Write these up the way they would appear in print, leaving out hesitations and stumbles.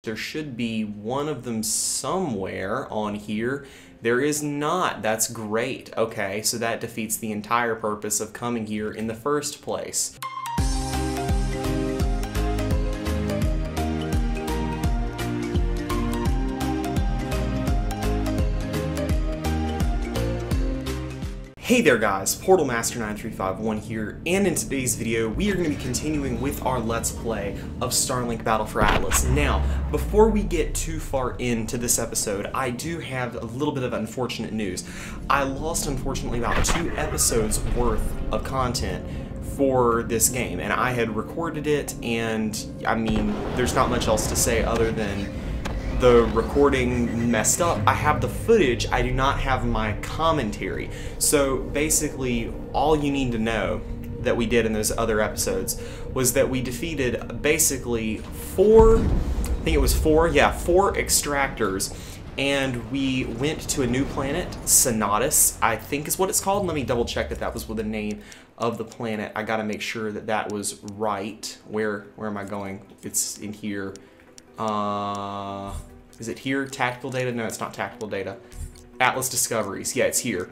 There should be one of them somewhere on here. There is not. That's great. Okay, so that defeats the entire purpose of coming here in the first place. Hey there guys, PortalMaster9351 here, and in today's video we are going to be continuing with our Let's Play of Starlink Battle for Atlas. Now, before we get too far into this episode, I do have a little bit of unfortunate news. I lost, unfortunately, about 2 episodes worth of content for this game, and I had recorded it, and I mean, there's not much else to say other than the recording messed up. I have the footage, I do not have my commentary. So basically, all you need to know that we did in those other episodes was that we defeated basically 4 extractors, and we went to a new planet, Sonatus, I think is what it's called. Let me double check that that was the name of the planet. I gotta make sure that that was right. Where am I going? It's in here. Is it here? Tactical data? No, it's not tactical data. Atlas Discoveries. Yeah, it's here.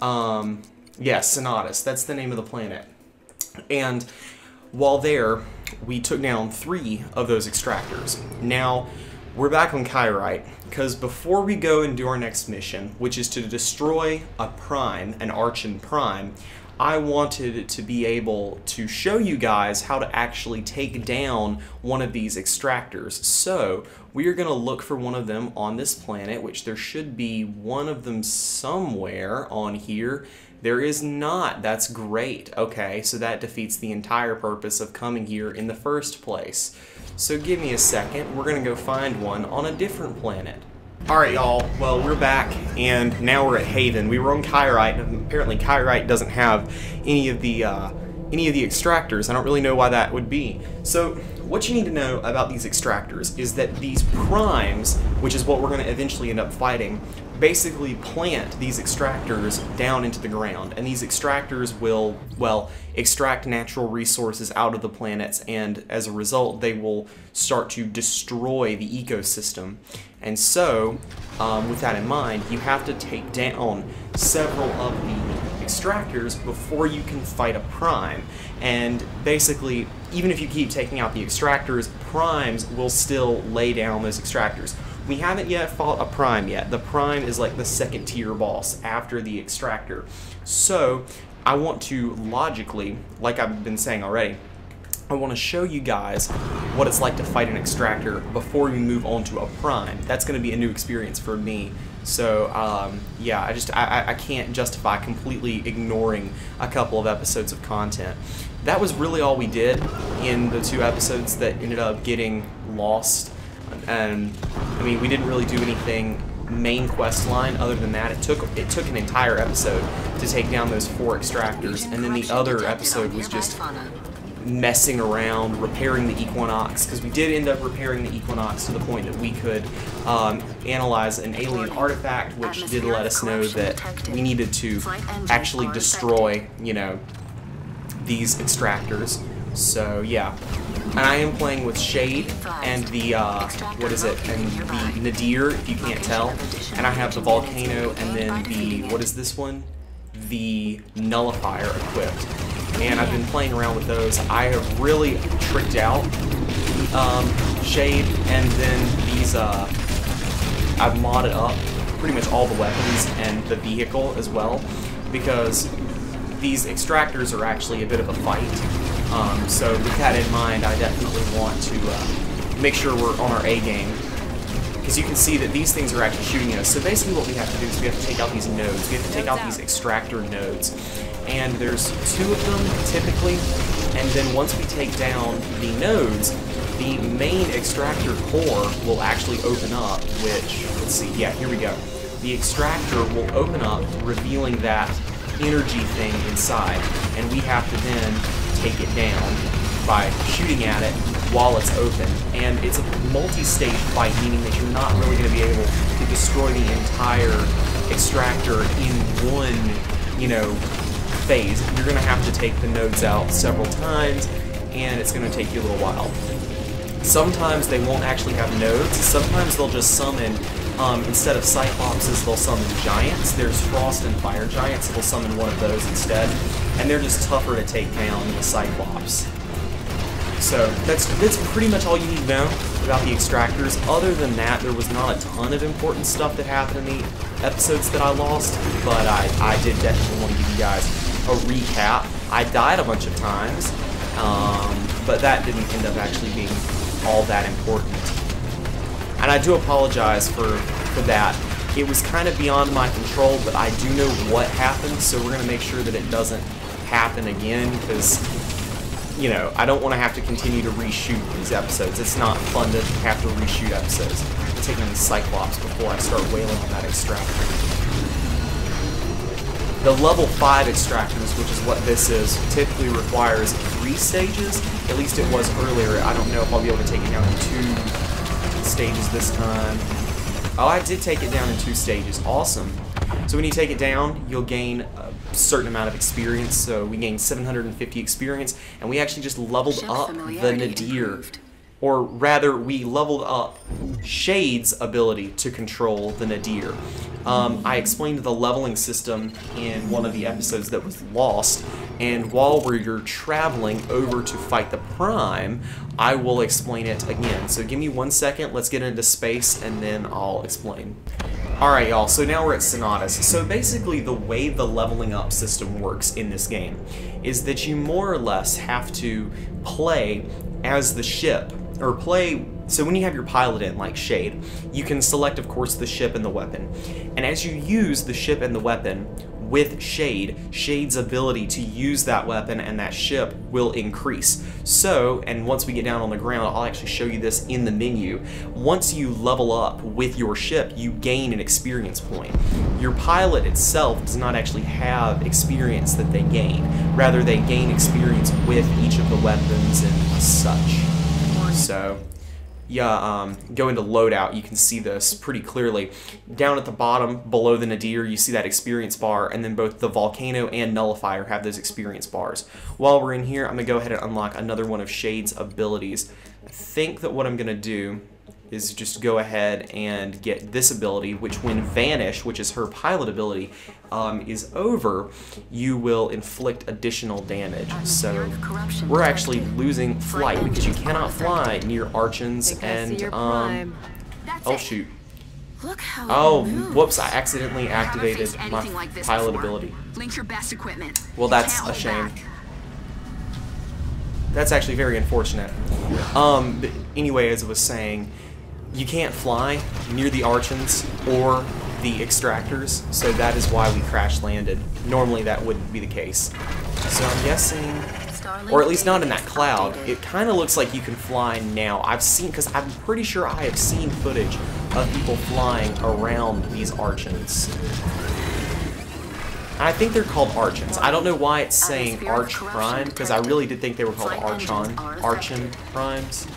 Yeah, Sonatus. That's the name of the planet. And while there, we took down 3 of those extractors. Now, we're back on Kyrite, because before we go and do our next mission, which is to destroy a prime, an Archon prime, I wanted to be able to show you guys how to actually take down one of these extractors. So we are going to look for one of them on this planet, which there should be one of them somewhere on here. There is not. That's great. Okay, so that defeats the entire purpose of coming here in the first place. So give me a second. We're going to go find one on a different planet. Alright y'all, well we're back, and now we're at Haven. We were on Kyrite, and apparently Kyrite doesn't have any of the extractors. I don't really know why that would be. So what you need to know about these extractors is that these primes, which is what we're going to eventually end up fighting, basically plant these extractors down into the ground, and these extractors will, well, extract natural resources out of the planets, and as a result they will start to destroy the ecosystem. And so, with that in mind, you have to take down several of the extractors before you can fight a prime. And basically, even if you keep taking out the extractors, primes will still lay down those extractors. We haven't yet fought a prime yet. The prime is like the second tier boss after the extractor. So I want to logically, like I've been saying already, I want to show you guys what it's like to fight an extractor before we move on to a prime. That's going to be a new experience for me. So yeah, I can't justify completely ignoring a couple of episodes of content. That was really all we did in the 2 episodes that ended up getting lost. And I mean, we didn't really do anything main quest line other than that. It took an entire episode to take down those 4 extractors, and then the other episode was just messing around, repairing the Equinox, because we did end up repairing the Equinox to the point that we could analyze an alien artifact, which did let us know that we needed to actually destroy, you know, these extractors. So yeah, and I am playing with Shade and the what is it? And the Nadir, if you can't tell, and I have the Volcano and then the, what is this one? The Nullifier equipped. And I've been playing around with those. I have really tricked out Shade, and then these I've modded up pretty much all the weapons and the vehicle as well, because these extractors are actually a bit of a fight. So with that in mind, I definitely want to make sure we're on our A game, because you can see that these things are actually shooting us. So basically what we have to do is we have to take out these nodes. We have to take out these extractor nodes. And there's 2 of them typically, and then once we take down the nodes, the main extractor core will actually open up, which, let's see, yeah, here we go. The extractor will open up, revealing that energy thing inside, and we have to then take it down by shooting at it while it's open. And it's a multi-stage fight, meaning that you're not really going to be able to destroy the entire extractor in one, you know, phase. You're going to have to take the nodes out several times, and it's going to take you a little while. Sometimes they won't actually have nodes. Sometimes they'll just summon, instead of Cyclopses, they'll summon Giants. There's Frost and Fire Giants, so they'll summon one of those instead. And they're just tougher to take down than the Cyclops. So that's pretty much all you need to know about the Extractors. Other than that, there was not a ton of important stuff that happened in the episodes that I lost, but I did definitely want to give you guys a recap. I died a bunch of times, but that didn't end up actually being all that important. And I do apologize for that. It was kind of beyond my control, but I do know what happened, so we're going to make sure that it doesn't happen again, because, you know, I don't want to have to continue to reshoot these episodes. It's not fun to have to reshoot episodes. I'm taking these Cyclops before I start wailing on that Extractor. The level 5 Extractors, which is what this is, typically requires 3 stages. At least it was earlier. I don't know if I'll be able to take it down in 2 stages this time. Oh, I did take it down in 2 stages. Awesome. So when you take it down, you'll gain a certain amount of experience. So we gained 750 experience, and we actually just leveled up the Nadir. Or rather, we leveled up Shade's ability to control the Nadir. I explained the leveling system in one of the episodes that was lost, and while we're traveling over to fight the Prime, I will explain it again. So give me 1 second, let's get into space, and then I'll explain. Alright y'all, so now we're at Sonatus. So basically the way the leveling up system works in this game is that you more or less have to play as the ship, or play, so when you have your pilot in, like Shade, you can select, of course, the ship and the weapon. And as you use the ship and the weapon with Shade, Shade's ability to use that weapon and that ship will increase. So, and once we get down on the ground, I'll actually show you this in the menu. Once you level up with your ship, you gain an experience point. Your pilot itself does not actually have experience that they gain. Rather, they gain experience with each of the weapons and such. So, yeah, go into loadout, you can see this pretty clearly. Down at the bottom, below the Nadir, you see that experience bar, and then both the Volcano and Nullifier have those experience bars. While we're in here, I'm going to go ahead and unlock another one of Shade's abilities. I think that what I'm going to do is just go ahead and get this ability, which when Vanish, which is her pilot ability, is over, you will inflict additional damage. So we're actually losing flight because you cannot fly near Archons and, oh shoot. Oh, whoops, I accidentally activated my pilot ability. Well, that's a shame. That's actually very unfortunate. But anyway, as I was saying, you can't fly near the Archons or the Extractors, so that is why we crash landed. Normally that wouldn't be the case. So I'm guessing, or at least not in that cloud, it kind of looks like you can fly now. I've seen, because I'm pretty sure I have seen footage of people flying around these Archons. I think they're called Archons. I don't know why it's saying Arch Prime, because I really did think they were called Archon Primes.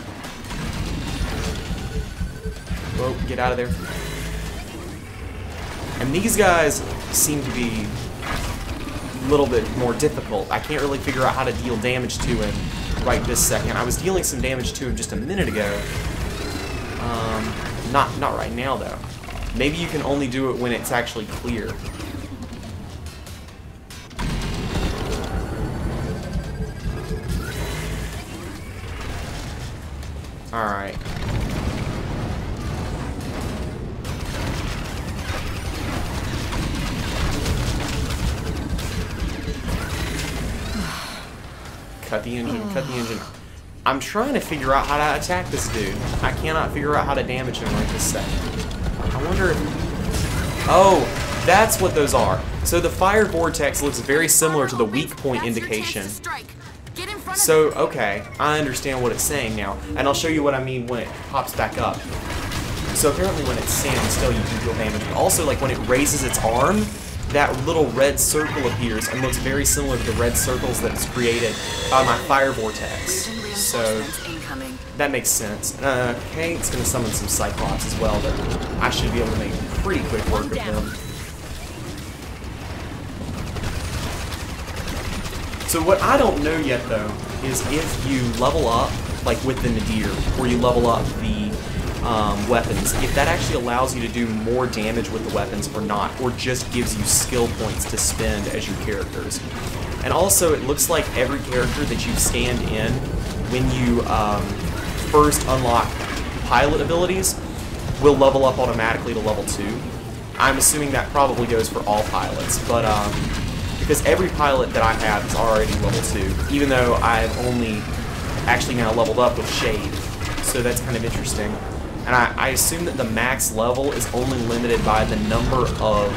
Whoa, get out of there. And these guys seem to be a little bit more difficult. I can't really figure out how to deal damage to him right this second. I was dealing some damage to him just a minute ago. Not right now, though. Maybe you can only do it when it's actually clear. Alright. Cut the engine, cut the engine. I'm trying to figure out how to attack this dude. I cannot figure out how to damage him right this second. I wonder if... Oh, that's what those are. So the fire vortex looks very similar to the weak point indication. So, okay, I understand what it's saying now. And I'll show you what I mean when it pops back up. So apparently when it's standing still, you do deal damage. But also, like, when it raises its arm, that little red circle appears and looks very similar to the red circles that is created by my fire vortex. So that makes sense. Okay, it's going to summon some Cyclops as well, but I should be able to make pretty quick work of them. So what I don't know yet, though, is if you level up like with the nadir, where you level up the weapons, if that actually allows you to do more damage with the weapons or not, or just gives you skill points to spend as your characters. And also, it looks like every character that you stand in when you first unlock pilot abilities will level up automatically to level 2. I'm assuming that probably goes for all pilots, but because every pilot that I have is already level 2, even though I've only actually now leveled up with Shade, so that's kind of interesting. And I assume that the max level is only limited by the number of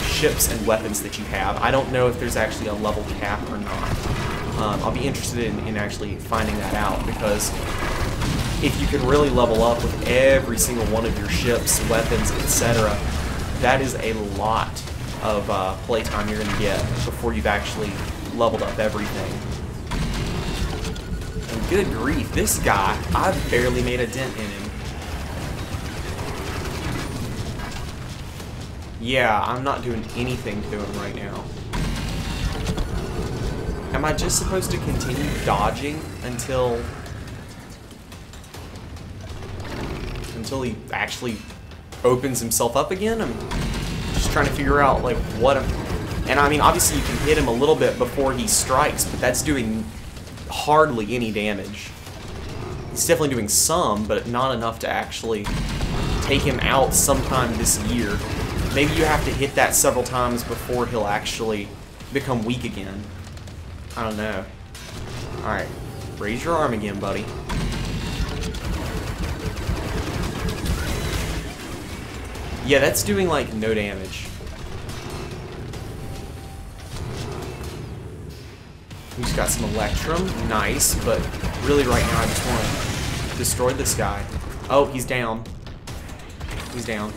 ships and weapons that you have. I don't know if there's actually a level cap or not. I'll be interested in actually finding that out, because if you can really level up with every single one of your ships, weapons, etc., that is a lot of playtime you're going to get before you've actually leveled up everything. And good grief, this guy, I've barely made a dent in him. Yeah, I'm not doing anything to him right now. Am I just supposed to continue dodging until he actually opens himself up again? I'm just trying to figure out, like, what and I mean, obviously you can hit him a little bit before he strikes, but that's doing hardly any damage. He's definitely doing some, but not enough to actually take him out sometime this year. Maybe you have to hit that several times before he'll actually become weak again. I don't know. Alright, raise your arm again, buddy. Yeah, that's doing, like, no damage. We just got some Electrum. Nice, but really right now I just want to destroy this guy. Oh, he's down. He's down.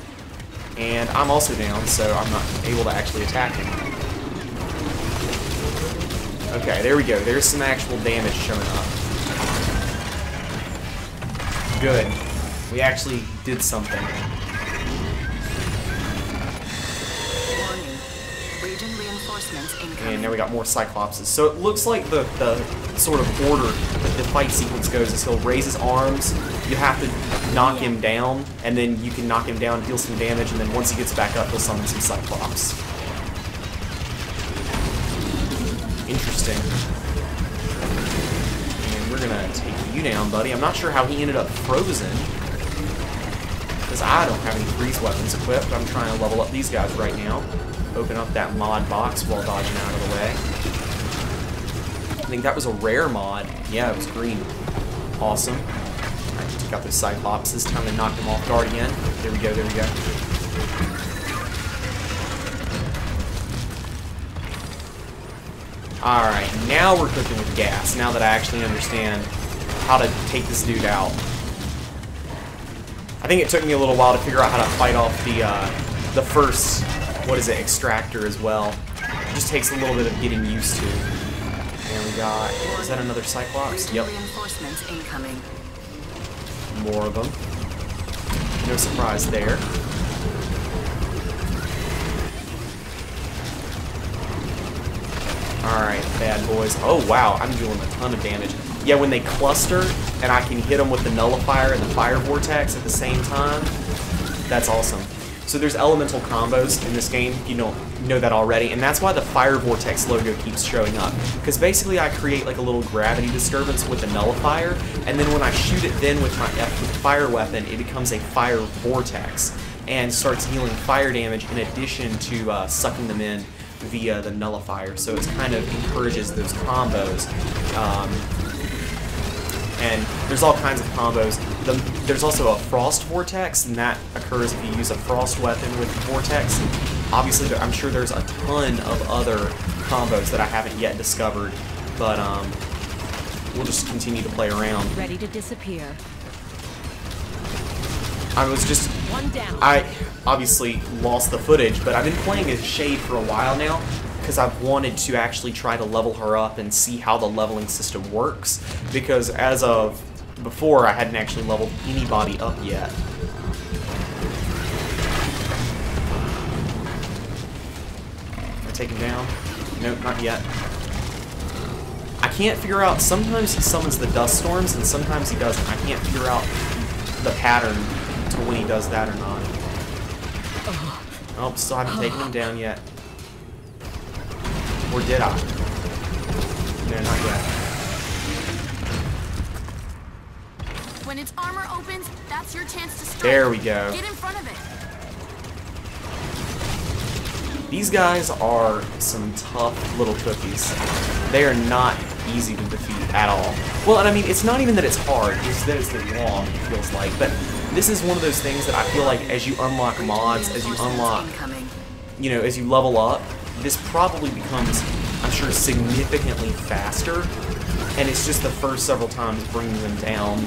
And I'm also down, so I'm not able to actually attack him. Okay, there we go. There's some actual damage showing up. Good. We actually did something. And now we got more Cyclopses. So it looks like the sort of order that the fight sequence goes is he'll raise his arms, you have to knock him down, and then you can knock him down, deal some damage, and then once he gets back up, he'll summon some Cyclops. Interesting. And we're gonna take you down, buddy. I'm not sure how he ended up frozen, because I don't have any freeze weapons equipped. I'm trying to level up these guys right now. Open up that mod box while dodging out of the way. I think that was a rare mod. Yeah, it was green. Awesome. Alright, take out those Cyclops. This time to knock them off guard again. There we go, there we go. Alright, now we're cooking with gas, now that I actually understand how to take this dude out. I think it took me a little while to figure out how to fight off the first, what is it, extractor as well. It just takes a little bit of getting used to. And we got, is that another Cyclops? Yep. Reinforcements incoming. More of them. No surprise there. Alright, bad boys. Oh wow, I'm doing a ton of damage. Yeah, when they cluster, and I can hit them with the nullifier and the fire vortex at the same time, that's awesome. So there's elemental combos in this game, if you don't know that already, and that's why the fire vortex logo keeps showing up. Because basically I create like a little gravity disturbance with the nullifier, and then when I shoot it then with my fire weapon, it becomes a fire vortex, and starts dealing fire damage in addition to sucking them in via the nullifier. So it kind of encourages those combos. And there's all kinds of combos. There's also a frost vortex, and that occurs if you use a frost weapon with vortex. Obviously, I'm sure there's a ton of other combos that I haven't yet discovered, but we'll just continue to play around. Ready to disappear. I obviously lost the footage, but I've been playing as Shade for a while now, because I've wanted to actually try to level her up and see how the leveling system works, because as of before, I hadn't actually leveled anybody up yet. Can I take him down? Nope, not yet. I can't figure out, sometimes he summons the dust storms and sometimes he doesn't. I can't figure out the pattern to when he does that or not. Oh, still haven't taken him down yet. Or did I? No, not yet. When its armor opens, that's your chance to strike. There we go. Get in front of it. These guys are some tough little cookies. They are not easy to defeat at all. Well, and I mean, it's not even that it's hard, it's that it's long, it feels like. But this is one of those things that I feel like as you unlock mods, as you unlock, you know, as you level up, this probably becomes, I'm sure, significantly faster. And it's just the first several times bringing them down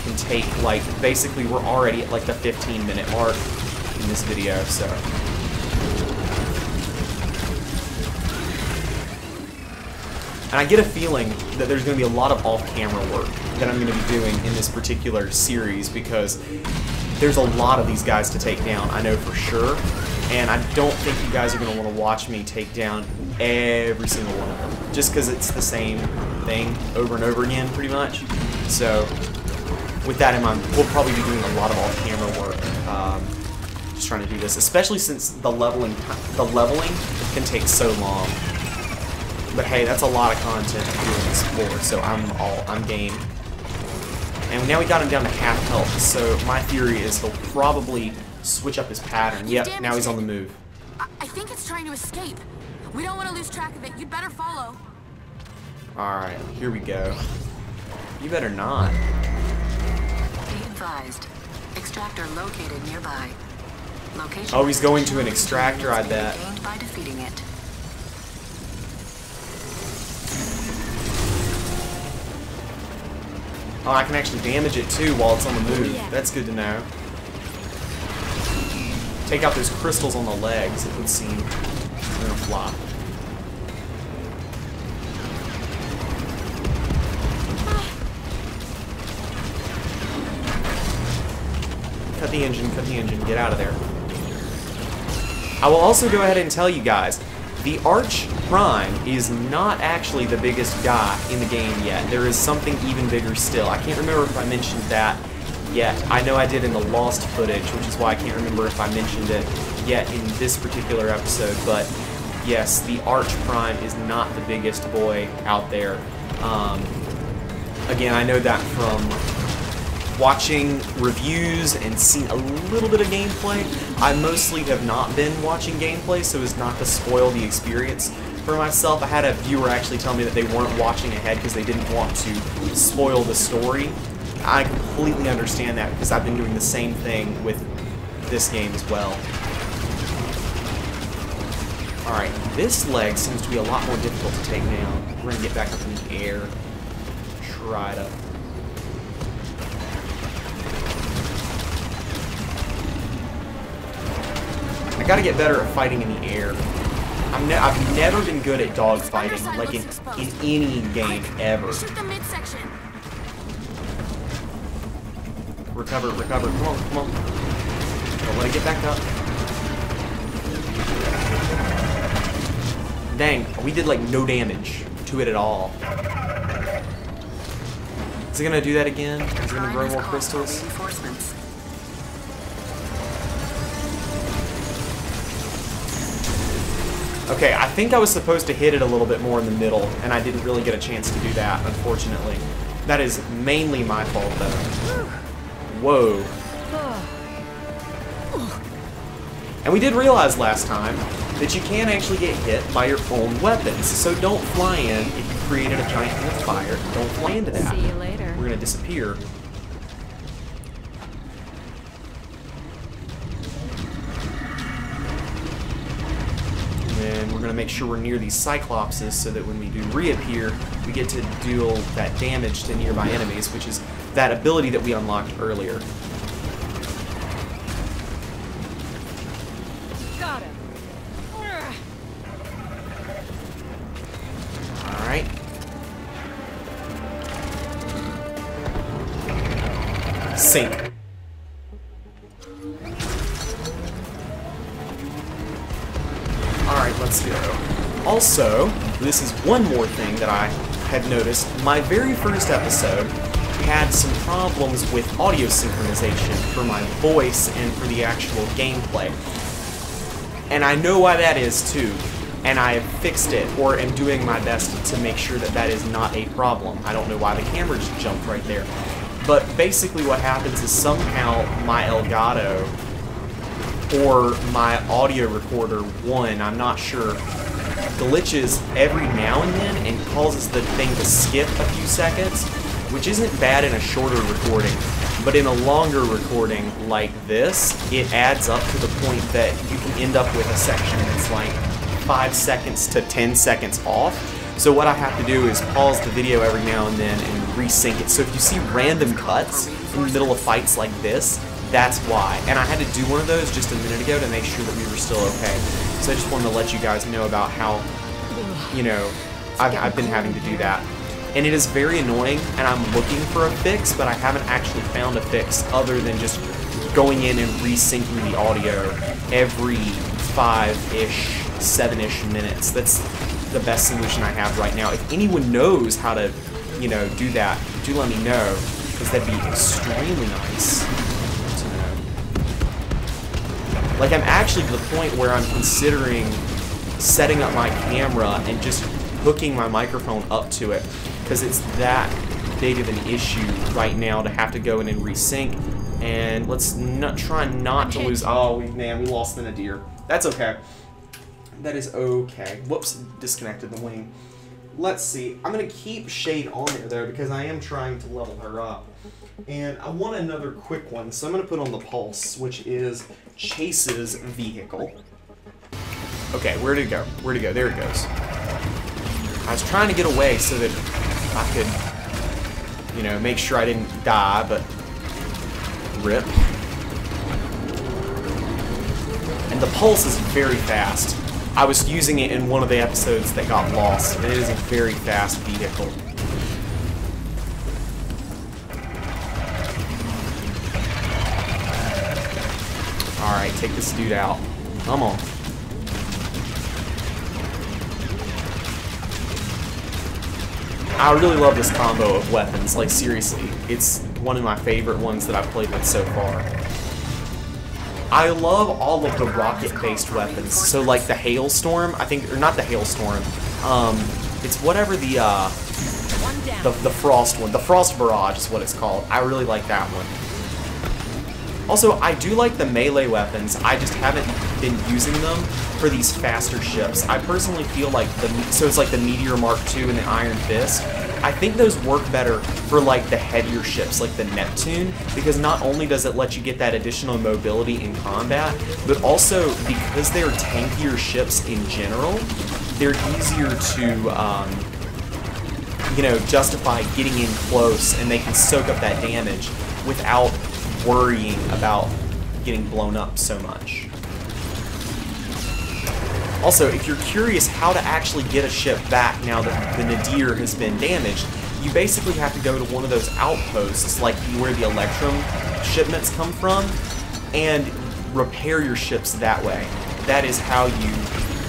can take, like, basically we're already at like the 15-minute mark in this video, so. And I get a feeling that there's going to be a lot of off-camera work that I'm going to be doing in this particular series because there's a lot of these guys to take down, I know for sure. And I don't think you guys are going to want to watch me take down every single one of them. Just because it's the same thing over and over again, pretty much. So, with that in mind, we'll probably be doing a lot of off-camera work. Just trying to do this, especially since the leveling can take so long. But hey, that's a lot of content to do in this floor, so I'm game. And now we got him down to half health, so my theory is he'll probably switch up his pattern. Yep, now he's on the move. I think it's trying to escape. We don't want to lose track of it. You'd better follow. Alright, here we go. You better not. Be advised. Extractor located nearby. Location. Oh, he's going to an extractor, I bet. Gained by defeating it. Oh, I can actually damage it too while it's on the move. That's good to know. Take out those crystals on the legs, it would seem. They're gonna flop. Cut the engine, get out of there. I will also go ahead and tell you guys, the Archon is not actually the biggest guy in the game yet. There is something even bigger still. I can't remember if I mentioned that yet. I know I did in the lost footage, which is why I can't remember if I mentioned it yet in this particular episode. But yes, the Archon is not the biggest boy out there. Again, I know that from watching reviews and seeing a little bit of gameplay. I mostly have not been watching gameplay so as not to spoil the experience for myself. I had a viewer actually tell me that they weren't watching ahead because they didn't want to spoil the story. I completely understand that because I've been doing the same thing with this game as well. Alright, this leg seems to be a lot more difficult to take down. We're going to get back up in the air. Try to... I gotta get better at fighting in the air. I've never been good at dog fighting, like in any game ever. Recover, recover, come on, come on. Don't let it get back up. Dang, we did like no damage to it at all. Is it gonna do that again? Is it gonna grow more crystals? Okay, I think I was supposed to hit it a little bit more in the middle, and I didn't really get a chance to do that, unfortunately. That is mainly my fault, though. Whoa. And we did realize last time that you can actually get hit by your own weapons, so don't fly in if you created a giant thing of fire. Don't fly into that. See you later. We're gonna disappear. And we're going to make sure we're near these Cyclopses so that when we do reappear, we get to deal that damage to nearby enemies, which is that ability that we unlocked earlier. Got him. Alright. Sink. Alright, let's go. Also, this is one more thing that I had noticed, my very first episode had some problems with audio synchronization for my voice and for the actual gameplay. And I know why that is too, and I have fixed it, or am doing my best to make sure that that is not a problem. I don't know why the camera just jumped right there. But basically what happens is somehow my Elgato or my audio recorder, one, I'm not sure, glitches every now and then and causes the thing to skip a few seconds, which isn't bad in a shorter recording, but in a longer recording like this, it adds up to the point that you can end up with a section that's like 5 seconds to 10 seconds off. So what I have to do is pause the video every now and then and resync it. So if you see random cuts in the middle of fights like this, that's why. And I had to do one of those just a minute ago to make sure that we were still okay. So I just wanted to let you guys know about how, you know, I've been having to do that. And it is very annoying, and I'm looking for a fix, but I haven't actually found a fix other than just going in and resyncing the audio every 5-ish, 7-ish minutes. That's the best solution I have right now. If anyone knows how to, you know, do that, do let me know, because that'd be extremely nice to know. Like, I'm actually to the point where I'm considering setting up my camera and just hooking my microphone up to it, because it's that big of an issue right now to have to go in and resync. And let's try not to lose. Oh, man, we lost the nadir. That's okay. That is okay. Whoops, disconnected the wing. Let's see. I'm going to keep Shade on there, though, because I am trying to level her up. And I want another quick one, so I'm going to put on the Pulse, which is Chase's vehicle. Okay, where'd it go? Where'd it go? There it goes. I was trying to get away so that I could, you know, make sure I didn't die, but rip. And the Pulse is very fast. I was using it in one of the episodes that got lost, and it is a very fast vehicle. Alright, take this dude out. Come on. I really love this combo of weapons, like seriously. It's one of my favorite ones that I've played with so far. I love all of the rocket-based weapons. So like the Hailstorm, I think, or not the Hailstorm, it's whatever the Frost one. The Frost Barrage is what it's called. I really like that one. Also, I do like the melee weapons, I just haven't been using them for these faster ships. I personally feel like so it's like the Meteor Mark II and the Iron Fist. I think those work better for like the heavier ships like the Neptune, because not only does it let you get that additional mobility in combat, but also because they're tankier ships in general, they're easier to, you know, justify getting in close, and they can soak up that damage without worrying about getting blown up so much. Also, if you're curious how to actually get a ship back now that the nadir has been damaged, you basically have to go to one of those outposts, like where the Electrum shipments come from, and repair your ships that way. That is how you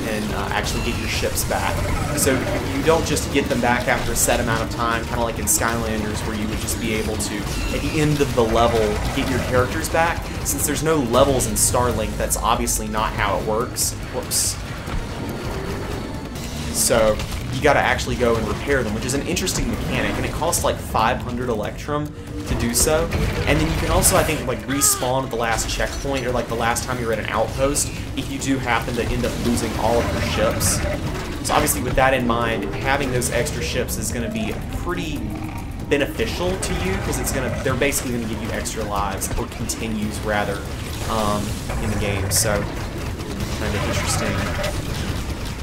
can actually get your ships back. So you don't just get them back after a set amount of time, kind of like in Skylanders, where you would just be able to, at the end of the level, get your characters back. Since there's no levels in Starlink, that's obviously not how it works. Whoops. So you gotta actually go and repair them, which is an interesting mechanic, and it costs like 500 Electrum to do so. And then you can also, I think, like respawn at the last checkpoint, or like the last time you're at an outpost, if you do happen to end up losing all of your ships. So obviously with that in mind, having those extra ships is gonna be pretty beneficial to you, because they're basically gonna give you extra lives, or continues rather, in the game. So kind of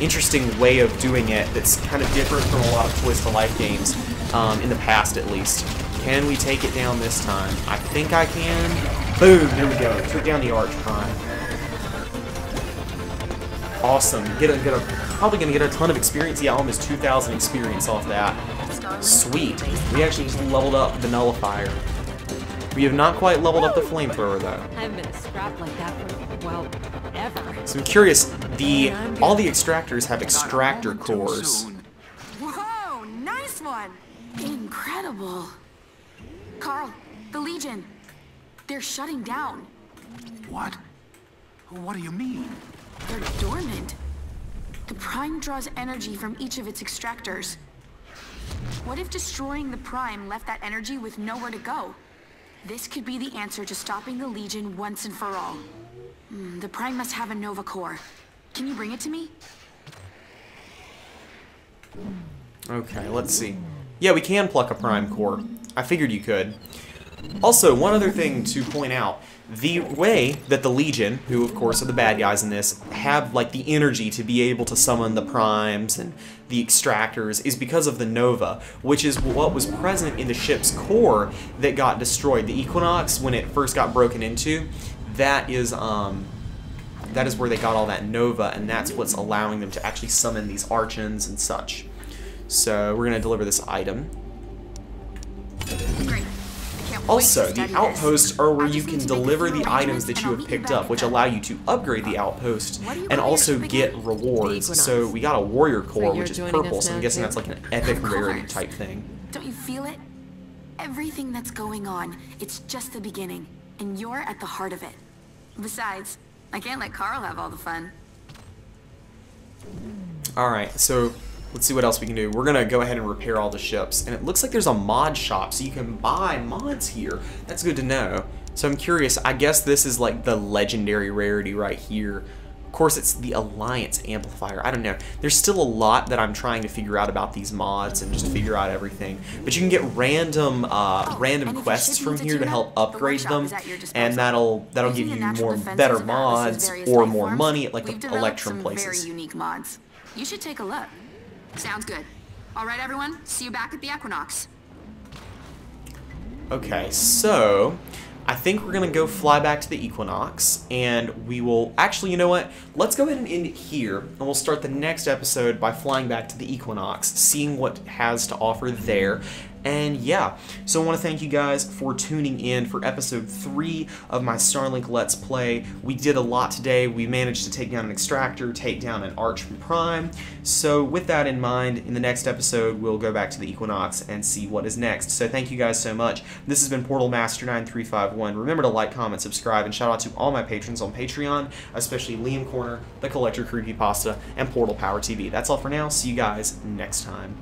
interesting way of doing it that's kind of different from a lot of Twist to Life games, in the past at least. Can we take it down this time? I think I can. Boom, there we go. Took down the Archon. Awesome. Probably gonna get a ton of experience. Yeah, almost 2,000 experience off that. Sweet. We actually just leveled up the Nullifier. We have not quite leveled up the Flamethrower though. I haven't been scrapped like that for, well, ever. So I'm curious, all the Extractors have extractor cores. Whoa, nice one! Incredible. Carl, the Legion. They're shutting down. What? What do you mean? They're dormant. The Prime draws energy from each of its extractors. What if destroying the Prime left that energy with nowhere to go? This could be the answer to stopping the Legion once and for all. The Prime must have a Nova core. Can you bring it to me? Okay, let's see. Yeah, we can pluck a Prime core. I figured you could. Also, one other thing to point out. The way that the Legion, who of course are the bad guys in this, have like the energy to be able to summon the Primes and the Extractors is because of the Nova, which is what was present in the ship's core that got destroyed. The Equinox, when it first got broken into, that is where they got all that Nova, and that's what's allowing them to actually summon these Archons and such. So we're going to deliver this item. Great. Also, the outposts are where you can deliver the items that you have picked up, which allow you to upgrade the outpost and also get rewards. So we got a warrior core, which is purple, so I'm guessing that's like an epic rarity type thing. Don't you feel it? Everything that's going on, it's just the beginning, and you're at the heart of it. Besides, I can't let Carl have all the fun. Alright, so let's see what else we can do. We're going to go ahead and repair all the ships. And it looks like there's a mod shop, so you can buy mods here. That's good to know. So I'm curious. I guess this is like the legendary rarity right here. Of course, it's the Alliance Amplifier. I don't know. There's still a lot that I'm trying to figure out about these mods and just figure out everything. But you can get random quests from here to help upgrade them. And that'll give you better mods or more money at like the Electrum places. Very unique mods. You should take a look. Sounds good. All right, everyone. See you back at the Equinox. Okay, so I think we're going to go fly back to the Equinox, and we will... Actually, you know what? Let's go ahead and end it here, and we'll start the next episode by flying back to the Equinox, seeing what it has to offer there. And yeah, so I want to thank you guys for tuning in for episode 3 of my Starlink Let's Play. We did a lot today. We managed to take down an Extractor, take down an Archon Prime. So with that in mind, in the next episode, we'll go back to the Equinox and see what is next. So thank you guys so much. This has been Portal Master 9351. Remember to like, comment, subscribe, and shout out to all my patrons on Patreon, especially Liam Corner, The Collector Creepypasta, and Portal Power TV. That's all for now. See you guys next time.